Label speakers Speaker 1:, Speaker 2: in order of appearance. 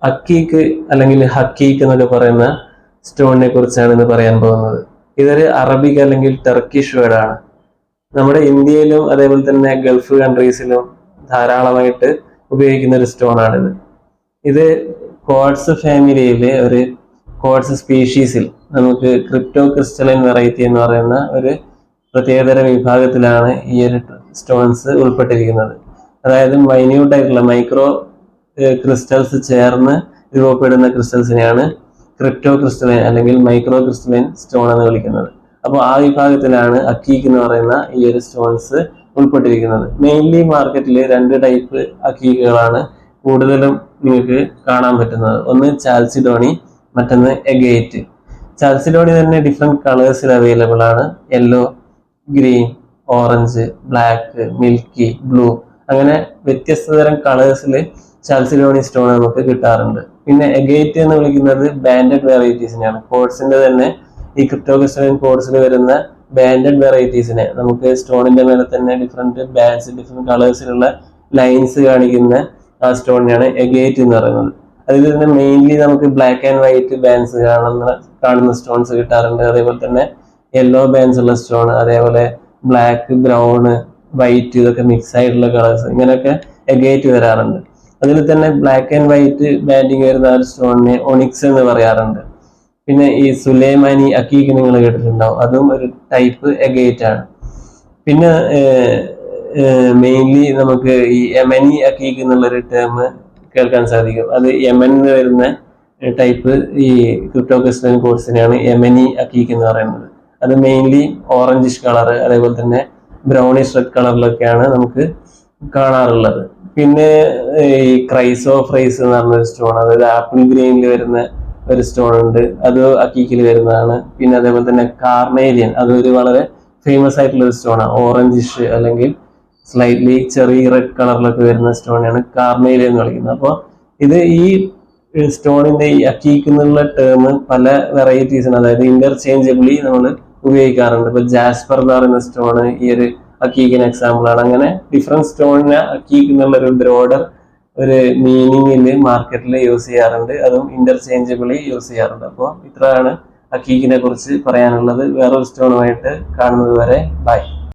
Speaker 1: അക്കീക്ക് അല്ലെങ്കിൽ ഹക്കീക്ക് എന്നൊക്കെ പറയുന്ന സ്റ്റോണിനെ കുറിച്ചാണ് ഇന്ന് പറയാൻ പോകുന്നത്. ഇതൊരു അറബിക് അല്ലെങ്കിൽ ടർക്കിഷ് വേർഡാണ്. നമ്മുടെ ഇന്ത്യയിലും അതേപോലെ തന്നെ ഗൾഫ് കൺട്രീസിലും ധാരാളമായിട്ട് ഉപയോഗിക്കുന്ന ഒരു സ്റ്റോണാണിത്. ഇത് ക്വാർട്സ് ഫാമിലിയിലെ ഒരു ക്വാർട്സ് സ്പീഷീസിൽ നമുക്ക് ക്രിപ്റ്റോ ക്രിസ്റ്റലൈൻ വെറൈറ്റി എന്ന് പറയുന്ന ഒരു പ്രത്യേകതര വിഭാഗത്തിലാണ് ഈ ഒരു സ്റ്റോൺസ് ഉൾപ്പെട്ടിരിക്കുന്നത്. അതായത് മൈന്യൂട്ട് ആയിട്ടുള്ള മൈക്രോ ക്രിസ്റ്റൽസ് ചേർന്ന് രൂപപ്പെടുന്ന ക്രിസ്റ്റൽസിനെയാണ് ക്രിപ്റ്റോ ക്രിസ്റ്റലൈൻ അല്ലെങ്കിൽ മൈക്രോ ക്രിസ്റ്റലൈൻ സ്റ്റോൺ എന്ന് വിളിക്കുന്നത്. അപ്പോൾ ആ വിഭാഗത്തിലാണ് അക്കീക്ക് എന്ന് പറയുന്ന ഈ ഒരു സ്റ്റോൺസ് ഉൾപ്പെട്ടിരിക്കുന്നത്. മെയിൻലി മാർക്കറ്റിൽ 2 ടൈപ്പ് അക്കീക്കുകളാണ് കൂടുതലും നിങ്ങൾക്ക് കാണാൻ പറ്റുന്നത്. ഒന്ന് ചാൽസിഡോണി, മറ്റൊന്ന് എഗേറ്റ്. ചാൽസിഡോണി തന്നെ ഡിഫറെന്റ് കളേഴ്സിൽ അവൈലബിൾ ആണ്. Yellow, green, orange, black, milky, blue, അങ്ങനെ വ്യത്യസ്ത തരം കളേഴ്സിൽ ചാൽസിഡോണി സ്റ്റോൺ നമുക്ക് കിട്ടാറുണ്ട്. പിന്നെ എഗേറ്റ് എന്ന് വിളിക്കുന്നത് ബാൻഡഡ് വെറൈറ്റീസിനെയാണ്. കോഡ്സിന്റെ തന്നെ ഈ ക്രിപ്റ്റോ ക്രിസ്റ്റലൈൻ കോഡ്സിൽ വരുന്ന ബാൻഡഡ് വെറൈറ്റീസിനെ നമുക്ക് സ്റ്റോണിന്റെ മേലെ തന്നെ ഡിഫറെന്റ് ബാൻഡ്സ്, ഡിഫറെന്റ് കളേഴ്സിലുള്ള ലൈൻസ് കാണിക്കുന്ന ആ സ്റ്റോണിനെയാണ് എഗേറ്റ് എന്ന് പറയുന്നത്. അതിൽ തന്നെ മെയിൻലി നമുക്ക് ബ്ലാക്ക് ആൻഡ് വൈറ്റ് ബാൻഡ്സ് കാണുന്ന സ്റ്റോൺസ് കിട്ടാറുണ്ട്. അതേപോലെ തന്നെ യെല്ലോ ബാൻഡ്സ് ഉള്ള സ്റ്റോൺ, അതേപോലെ ബ്ലാക്ക്, ബ്രൗണ്, വൈറ്റ് ഇതൊക്കെ മിക്സ് ആയിട്ടുള്ള കളേഴ്സ്, ഇങ്ങനെയൊക്കെ എഗേറ്റ് വരാറുണ്ട്. അതിൽ തന്നെ ബ്ലാക്ക് ആൻഡ് വൈറ്റ് ബാൻഡിങ് വരുന്ന ഒരു സ്റ്റോണിനെ ഒണിക്സ് എന്ന് പറയാറുണ്ട്. പിന്നെ ഈ സുലൈമാനി അക്കീക്ക് നിങ്ങൾ കേട്ടിട്ടുണ്ടാവും, അതും ഒരു ടൈപ്പ് എഗേറ്റ് ആണ്. പിന്നെ മെയിൻലി നമുക്ക് ഈ യമനി അക്കീക്ക് എന്നുള്ളൊരു ടേം കേൾക്കാൻ സാധിക്കും. അത് യമനിൽ വരുന്ന ടൈപ്പ് ഈ ക്രിപ്റ്റോ ക്രിസ്റ്റലൈൻ കോഡ്സിനെയാണ് യമനി അക്കീക്ക് എന്ന് പറയുന്നത്. അത് മെയിൻലി ഓറഞ്ചിഷ് കളർ, അതേപോലെ തന്നെ ബ്രൗണിഷ് റെഡ് കളറിലൊക്കെയാണ് നമുക്ക് കാണാറുള്ളത്. പിന്നെ ഈ ക്രൈസോഫ്രൈസ് എന്ന് പറഞ്ഞൊരു സ്റ്റോൺ, അതായത് ആപ്പിൾ ഗ്രീനിൽ വരുന്ന ഒരു സ്റ്റോൺ ഉണ്ട്, അത് അക്കീക്കിൽ വരുന്നതാണ്. പിന്നെ അതേപോലെ തന്നെ കാർണേലിയൻ, അതൊരു വളരെ ഫേമസ് ആയിട്ടുള്ള ഒരു സ്റ്റോണാണ്. ഓറഞ്ചിഷ് അല്ലെങ്കിൽ സ്ലൈറ്റ്ലി ചെറിയ റെഡ് കളറിലൊക്കെ വരുന്ന സ്റ്റോണാണ് കാർണേലിയൻ എന്ന് വിളിക്കുന്നത്. അപ്പോൾ ഇത് ഈ സ്റ്റോണിന്റെ ഈ അക്കീക്ക് എന്നുള്ള ടേം പല വെറൈറ്റീസിന്, അതായത് ഇന്റർചേഞ്ചബിളി നമ്മൾ ഉപയോഗിക്കാറുണ്ട്. ഇപ്പൊ ജാസ്പർ എന്ന് പറയുന്ന സ്റ്റോണ് ഈ ഒരു അക്കീക്കിന് എക്സാമ്പിൾ ആണ്. അങ്ങനെ ഡിഫറെന്റ് സ്റ്റോണിനെ അക്കീക്ക് എന്നുള്ള ഒരു ബ്രോഡർ ഒരു മീനിങ്ങിൽ മാർക്കറ്റിൽ യൂസ് ചെയ്യാറുണ്ട്, അതും ഇന്റർചേഞ്ചബിളി യൂസ് ചെയ്യാറുണ്ട്. അപ്പോൾ ഇത്രയാണ് അക്കീക്കിനെ കുറിച്ച് പറയാനുള്ളത്. വേറൊരു സ്റ്റോണുമായിട്ട് കാണുന്നത് വരെ ബൈ.